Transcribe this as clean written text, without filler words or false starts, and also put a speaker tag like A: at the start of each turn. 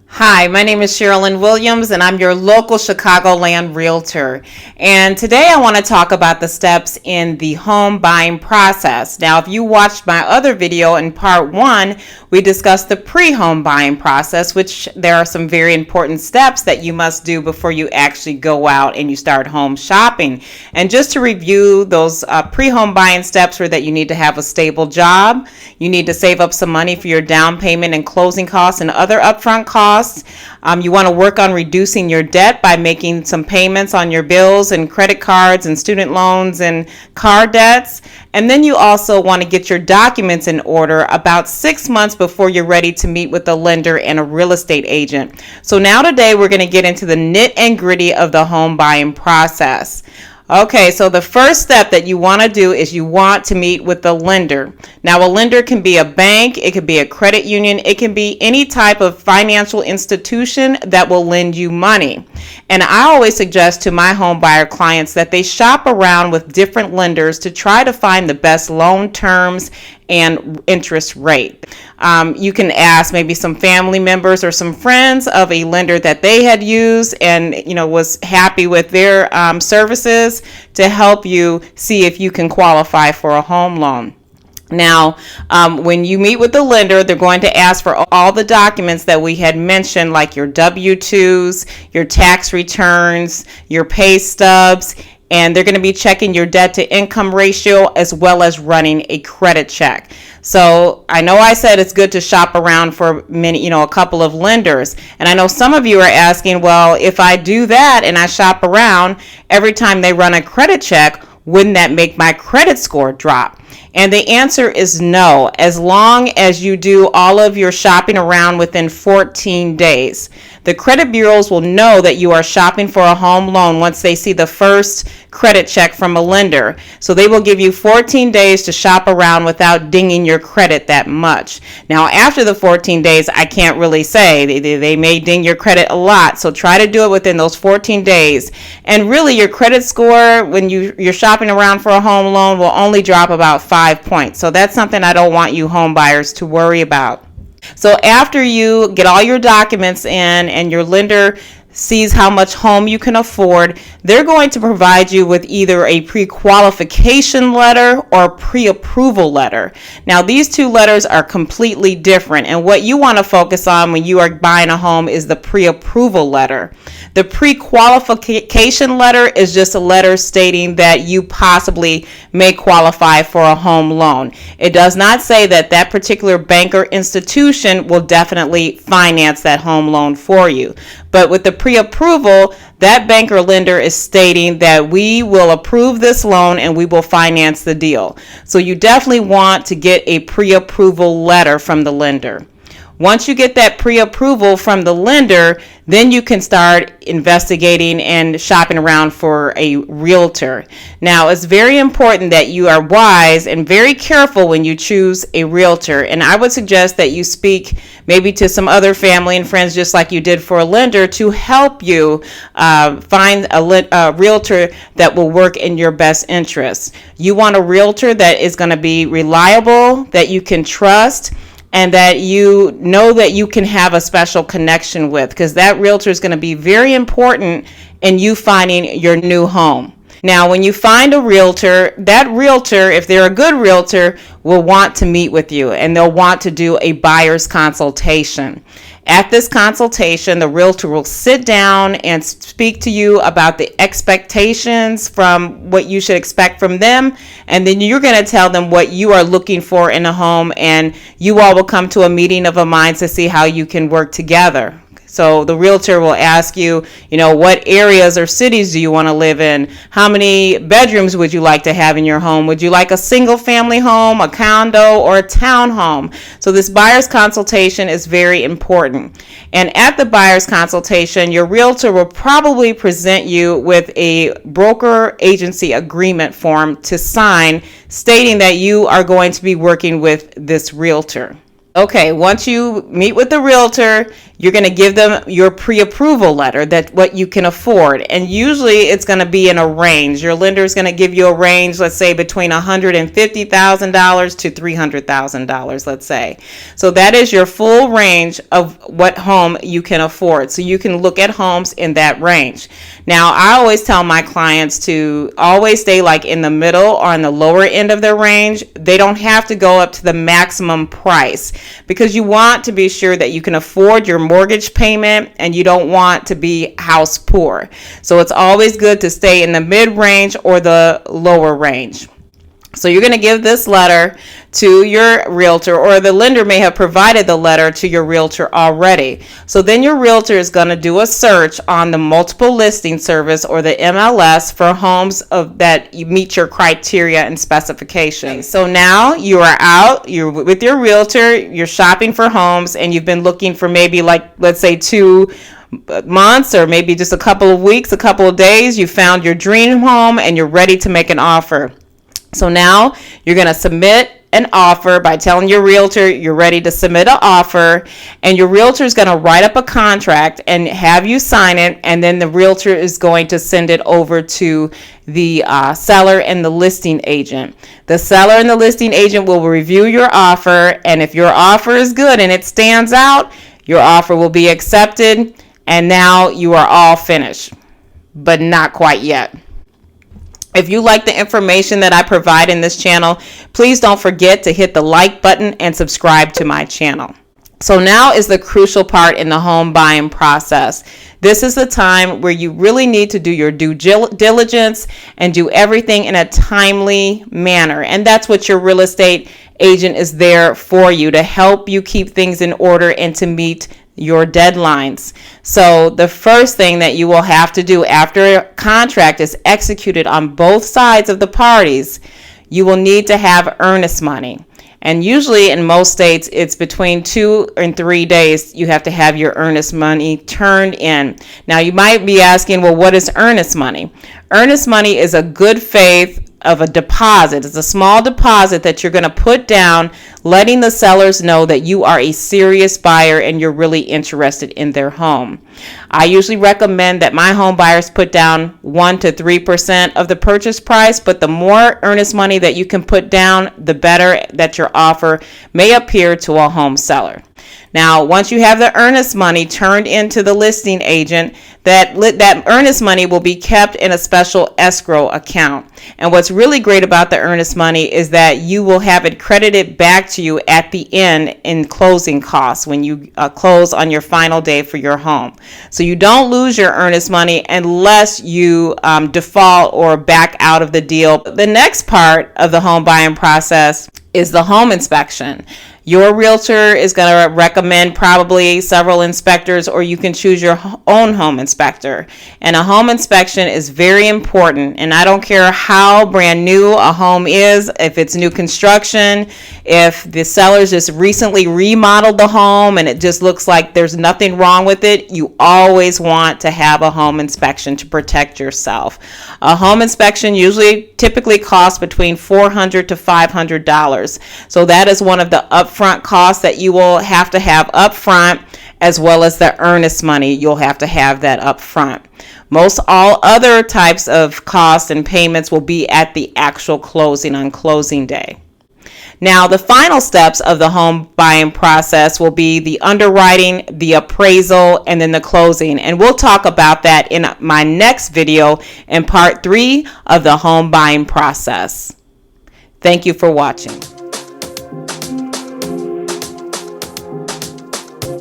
A: Hi, my name is Cherilyn Williams, and I'm your local Chicagoland Realtor. And today I want to talk about the steps in the home buying process. Now, if you watched my other video in part 1, we discussed the pre-home buying process, which there are some very important steps that you must do before you actually go out and you start home shopping. And just to review, those pre-home buying steps are that you need to have a stable job, you need to save up some money for your down payment and closing costs and other upfront costs. You want to work on reducing your debt by making some payments on your bills and credit cards and student loans and car debts. And then you also want to get your documents in order about 6 months before you're ready to meet with a lender and a real estate agent. So now today we're going to get into the nit and gritty of the home buying process. Okay, so the first step that you want to do is you want to meet with the lender. Now, a lender can be a bank, it could be a credit union, it can be any type of financial institution that will lend you money. And I always suggest to my home buyer clients that they shop around with different lenders to try to find the best loan terms and interest rate. You can ask maybe some family members or some friends of a lender that they had used and was happy with their services to help you see if you can qualify for a home loan. Now, when you meet with the lender, they're going to ask for all the documents that we had mentioned, like your W-2s, your tax returns, your pay stubs, and they're going to be checking your debt to income ratio as well as running a credit check. So I know I said it's good to shop around for a couple of lenders. And I know some of you are asking, well, if I do that and I shop around, every time they run a credit check, wouldn't that make my credit score drop? And the answer is no, as long as you do all of your shopping around within 14 days. The credit bureaus will know that you are shopping for a home loan once they see the first credit check from a lender. So they will give you 14 days to shop around without dinging your credit that much. Now, after the 14 days, I can't really say. They may ding your credit a lot. So try to do it within those 14 days. And really, your credit score, when you're shopping around for a home loan, will only drop about 5 points. So that's something I don't want you home buyers to worry about. So after you get all your documents in and your lender sees how much home you can afford, they're going to provide you with either a pre-qualification letter or pre-approval letter. Now, these two letters are completely different, and what you want to focus on when you are buying a home is the pre-approval letter. The pre-qualification letter is just a letter stating that you possibly may qualify for a home loan. It does not say that that particular bank or institution will definitely finance that home loan for you. But with the pre-approval, that bank or lender is stating that we will approve this loan and we will finance the deal. So you definitely want to get a pre-approval letter from the lender. Once you get that pre-approval from the lender, then you can start investigating and shopping around for a realtor. Now, it's very important that you are wise and very careful when you choose a realtor. And I would suggest that you speak maybe to some other family and friends, just like you did for a lender, to help you find a realtor that will work in your best interest. You want a realtor that is going to be reliable, that you can trust, and that you know that you can have a special connection with, because that realtor is going to be very important in you finding your new home. Now, when you find a realtor, that realtor, if they're a good realtor, will want to meet with you and they'll want to do a buyer's consultation. At this consultation, the realtor will sit down and speak to you about the expectations from what you should expect from them, and then you're going to tell them what you are looking for in a home, and you all will come to a meeting of the minds to see how you can work together. So the realtor will ask you, what areas or cities do you want to live in? How many bedrooms would you like to have in your home? Would you like a single family home, a condo, or a townhome? So this buyer's consultation is very important. And at the buyer's consultation, your realtor will probably present you with a broker agency agreement form to sign, stating that you are going to be working with this realtor. Okay, once you meet with the realtor, you're going to give them your pre-approval letter, that what you can afford. And usually it's going to be in a range. Your lender is going to give you a range, let's say between $150,000 to $300,000, let's say. So that is your full range of what home you can afford. So you can look at homes in that range. Now, I always tell my clients to always stay like in the middle or on the lower end of their range. They don't have to go up to the maximum price, because you want to be sure that you can afford your mortgage payment and you don't want to be house poor. So it's always good to stay in the mid-range or the lower range. So you're going to give this letter to your realtor, or the lender may have provided the letter to your realtor already. So then your realtor is going to do a search on the multiple listing service, or the MLS, for homes that you meet your criteria and specifications. So now you are out, you're with your realtor, you're shopping for homes, and you've been looking for maybe, like, let's say 2 months or maybe just a couple of weeks, a couple of days. You found your dream home and you're ready to make an offer. So now you're going to submit an offer by telling your realtor you're ready to submit an offer, and your realtor is going to write up a contract and have you sign it, and then the realtor is going to send it over to the seller and the listing agent. The seller and the listing agent will review your offer, and if your offer is good and it stands out, your offer will be accepted, and now you are all finished, but not quite yet. If you like the information that I provide in this channel, please don't forget to hit the like button and subscribe to my channel. So now is the crucial part in the home buying process. This is the time where you really need to do your due diligence and do everything in a timely manner. And that's what your real estate agent is there for you, to help you keep things in order and to meet your deadlines. So the first thing that you will have to do after a contract is executed on both sides of the parties, you will need to have earnest money. And usually in most states, it's between 2 and 3 days you have to have your earnest money turned in. Now you might be asking, well, what is earnest money? Earnest money is a good faith of a deposit. It's a small deposit that you're going to put down, letting the sellers know that you are a serious buyer and you're really interested in their home. I usually recommend that my home buyers put down 1 to 3% of the purchase price, but the more earnest money that you can put down, the better that your offer may appear to a home seller. Now, once you have the earnest money turned into the listing agent, that earnest money will be kept in a special escrow account. And what's really great about the earnest money is that you will have it credited back to you at the end in closing costs when you close on your final day for your home. So you don't lose your earnest money unless you default or back out of the deal. The next part of the home buying process is the home inspection. Your realtor is going to recommend probably several inspectors, or you can choose your own home inspector. And a home inspection is very important. And I don't care how brand new a home is, if it's new construction, if the sellers just recently remodeled the home and it just looks like there's nothing wrong with it, you always want to have a home inspection to protect yourself. A home inspection typically costs between $400 to $500. So that is one of the upfront costs that you will have up front, as well as the earnest money. You'll have to have that up front. Most all other types of costs and payments will be at the actual closing on closing day. Now, the final steps of the home buying process will be the underwriting, the appraisal, and then the closing. And we'll talk about that in my next video in part 3 of the home buying process. Thank you for watching.